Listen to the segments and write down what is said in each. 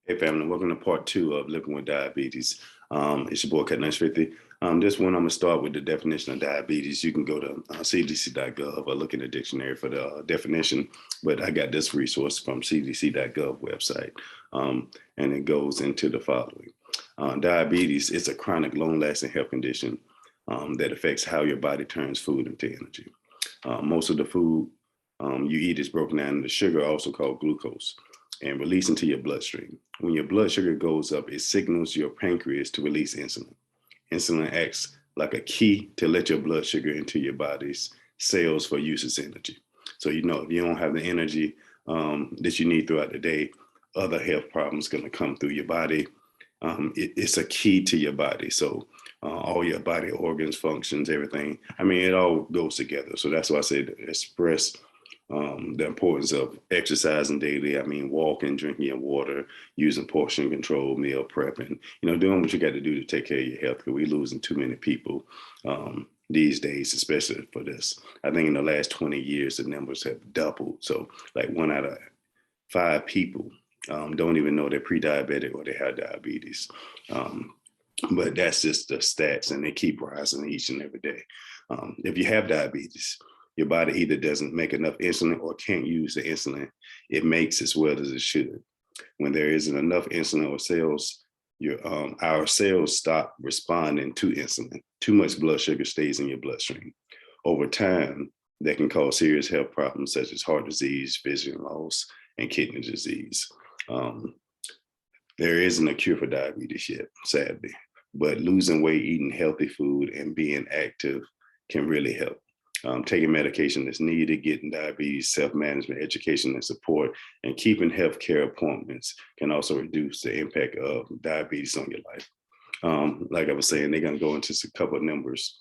Hey family, welcome to part two of Living with Diabetes. It's your boy Cut 50. This one I'm gonna start with the definition of diabetes. You can go to cdc.gov or look in the dictionary for the definition, but I got this resource from cdc.gov website, and it goes into the following. Diabetes is a chronic, long-lasting health condition that affects how your body turns food into energy. Most of the food you eat is broken down into sugar, also called glucose, and released into your bloodstream. When your blood sugar goes up, it signals your pancreas to release insulin. Insulin acts like a key to let your blood sugar into your body's cells for use as energy. So, if you don't have the energy that you need throughout the day, other health problems going to come through your body. It's a key to your body. So all your body organs, functions, everything. I mean, it all goes together. So that's why I said express the importance of exercising daily. I mean, walking, drinking your water, using portion control, meal prepping, doing what you got to do to take care of your health, because we're losing too many people these days, especially for this. I think in the last 20 years, the numbers have doubled. So like 1 out of 5 people don't even know they're pre-diabetic or they have diabetes. But that's just the stats, and they keep rising each and every day. If you have diabetes, your body either doesn't make enough insulin or can't use the insulin it makes as well as it should. When there isn't enough insulin or cells, our cells stop responding to insulin. Too much blood sugar stays in your bloodstream. Over time, that can cause serious health problems such as heart disease, vision loss, and kidney disease. There isn't a cure for diabetes yet, sadly, but losing weight, eating healthy food, and being active can really help. Taking medication that's needed, getting diabetes, self-management, education, and support, and keeping healthcare appointments can also reduce the impact of diabetes on your life. Like I was saying, they're going to go into a couple of numbers,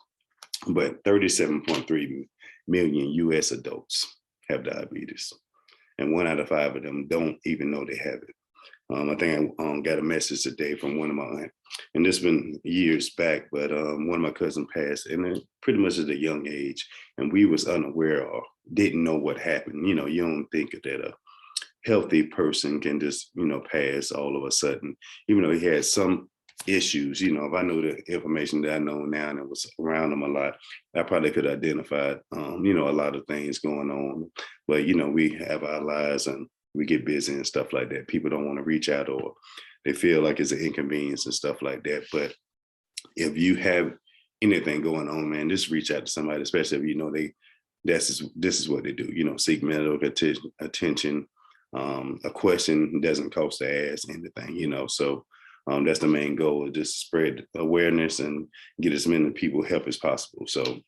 but 37.3 million US adults have diabetes, and 1 out of 5 of them don't even know they have it. I think I got a message today from one of my aunt, and this been years back, but one of my cousins passed, and it pretty much at a young age, and we was unaware or didn't know what happened. You don't think that a healthy person can just, pass all of a sudden, even though he had some issues. If I knew the information that I know now and it was around him a lot, I probably could identify, a lot of things going on. But, we have our lives and we get busy and stuff like that. People don't want to reach out, or they feel like it's an inconvenience and stuff like that. But if you have anything going on, man, just reach out to somebody, especially if this is what they do. Seek medical attention. A question doesn't cost to ask anything. So that's the main goal, is just spread awareness and get as many people help as possible. So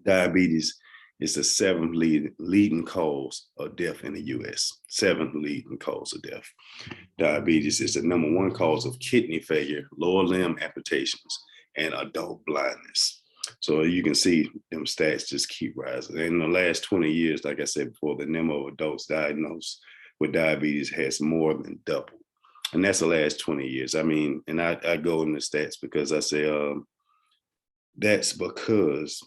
diabetes is the 7th leading cause of death in the U.S. 7th leading cause of death. Diabetes is the #1 cause of kidney failure, lower limb amputations, and adult blindness. So you can see them stats just keep rising. And in the last 20 years, like I said before, the number of adults diagnosed with diabetes has more than doubled. And that's the last 20 years. I mean, and I go in the stats because I say that's because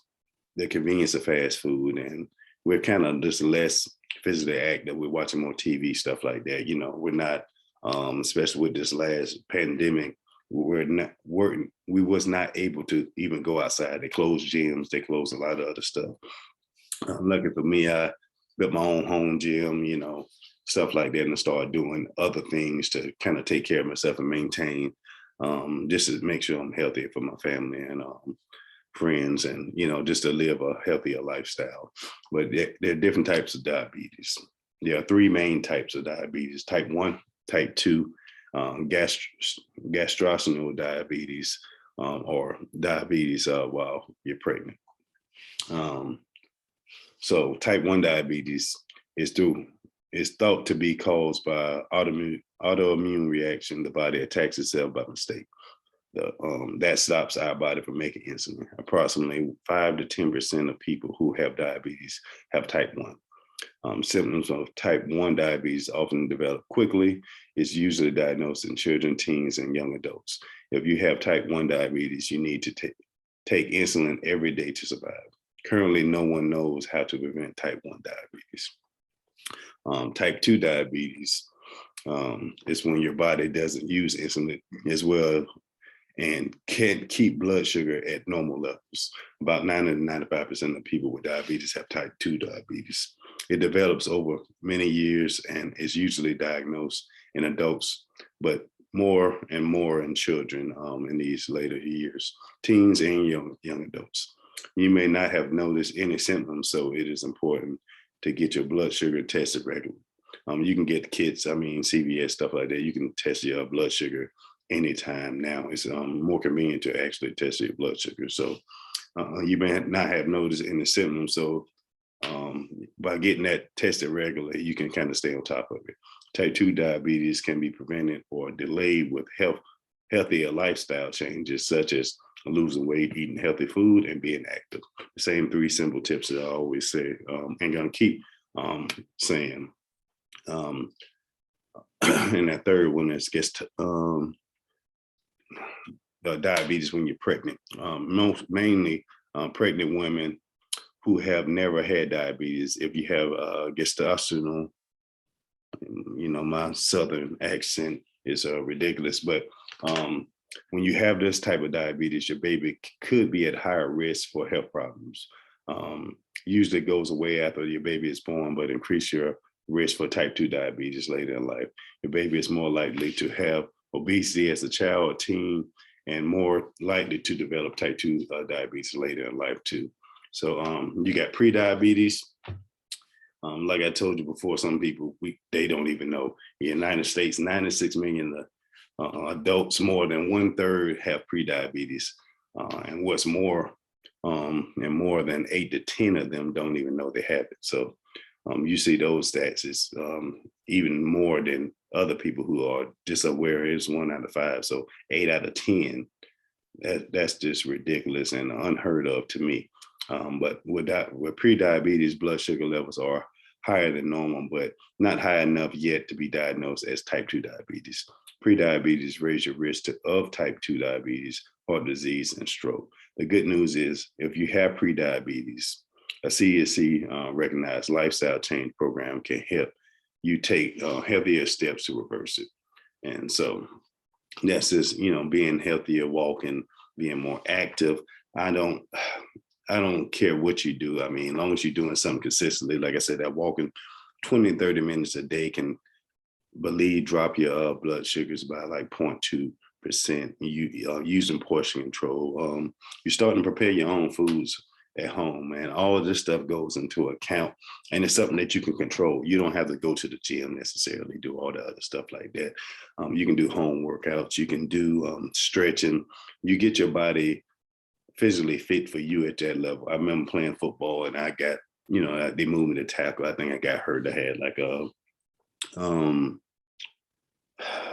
the convenience of fast food, and we're kind of just less physically active. We're watching more TV, stuff like that. We're not, especially with this last pandemic, we're not working. We was not able to even go outside. They closed gyms. They closed a lot of other stuff. Lucky for me, I built my own home gym, stuff like that, and I started doing other things to kind of take care of myself and maintain, just to make sure I'm healthy for my family and friends, and just to live a healthier lifestyle. But there are different types of diabetes. There are 3 main types of diabetes: type 1, type 2, gastrointestinal diabetes, or diabetes while you're pregnant. So type 1 diabetes is thought to be caused by autoimmune reaction. The body attacks itself by mistake. That stops our body from making insulin. Approximately 5 to 10% of people who have diabetes have type 1. Symptoms of type 1 diabetes often develop quickly. It's usually diagnosed in children, teens, and young adults. If you have type 1 diabetes, you need to take insulin every day to survive. Currently, no one knows how to prevent type 1 diabetes. Type 2 diabetes It's when your body doesn't use insulin as well and can't keep blood sugar at normal levels. About 90 to 95% of people with diabetes have type 2 diabetes. It develops over many years and is usually diagnosed in adults, but more and more in children in these later years, teens and young adults. You may not have noticed any symptoms, so it is important to get your blood sugar tested regularly. You can get kits, CVS, stuff like that. You can test your blood sugar anytime now. It's more convenient to actually test your blood sugar. So you may not have noticed any symptoms. So by getting that tested regularly, you can kind of stay on top of it. Type 2 diabetes can be prevented or delayed with healthier lifestyle changes, such as losing weight, eating healthy food, and being active. The same 3 simple tips that I always say, and gonna keep saying. And that third one is diabetes when you're pregnant. Mainly pregnant women who have never had diabetes. If you have gestational, my Southern accent is ridiculous, but when you have this type of diabetes, your baby could be at higher risk for health problems. Usually it goes away after your baby is born, but increase your risk for type 2 diabetes later in life. Your baby is more likely to have obesity as a child or teen, and more likely to develop type 2 diabetes later in life too. So you got pre-diabetes. Like I told you before, some people, they don't even know. In the United States, 96 million adults, more than 1/3 have pre-diabetes. And what's more, and more than 8 to 10 of them don't even know they have it. So you see those stats is even more than other people who are just aware. It's 1 out of 5. So 8 out of 10, that's just ridiculous and unheard of to me. But with pre-diabetes, blood sugar levels are higher than normal, but not high enough yet to be diagnosed as type 2 diabetes. Pre-diabetes raise your risk of type 2 diabetes, heart disease, and stroke. The good news is if you have pre-diabetes, a CDC recognized lifestyle change program can help you take healthier steps to reverse it. And so that's just, being healthier, walking, being more active. I don't care what you do. As long as you're doing something consistently, like I said, that walking 20, 30 minutes a day can drop your blood sugars by like 0.2%. You using portion control. You're starting to prepare your own foods at home, and all of this stuff goes into account, and it's something that you can control. You don't have to go to the gym necessarily, do all the other stuff like that. You can do home workouts, you can do stretching. You get your body physically fit for you at that level. I remember playing football and I got, they moved me to tackle. I think I got hurt. I had like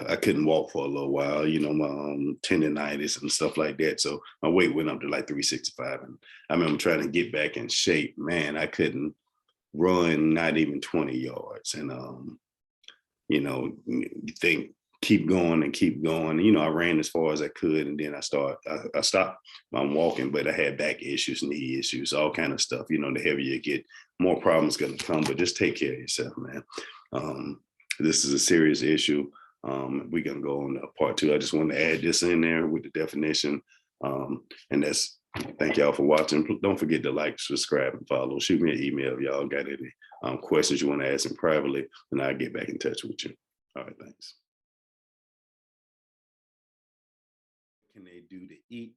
I couldn't walk for a little while, my tendonitis and stuff like that. So my weight went up to like 365. And I remember trying to get back in shape. Man, I couldn't run not even 20 yards. And, you think, keep going and keep going. I ran as far as I could, and then I stopped my walking, but I had back issues, knee issues, all kind of stuff. The heavier you get, more problems going to come, but just take care of yourself, man. This is a serious issue. We're going to go on to part 2. I just want to add this in there with the definition. And that's, thank y'all for watching. Don't forget to like, subscribe, and follow. Shoot me an email if y'all got any questions you want to ask me privately, and I'll get back in touch with you. All right, thanks. Can they do to eat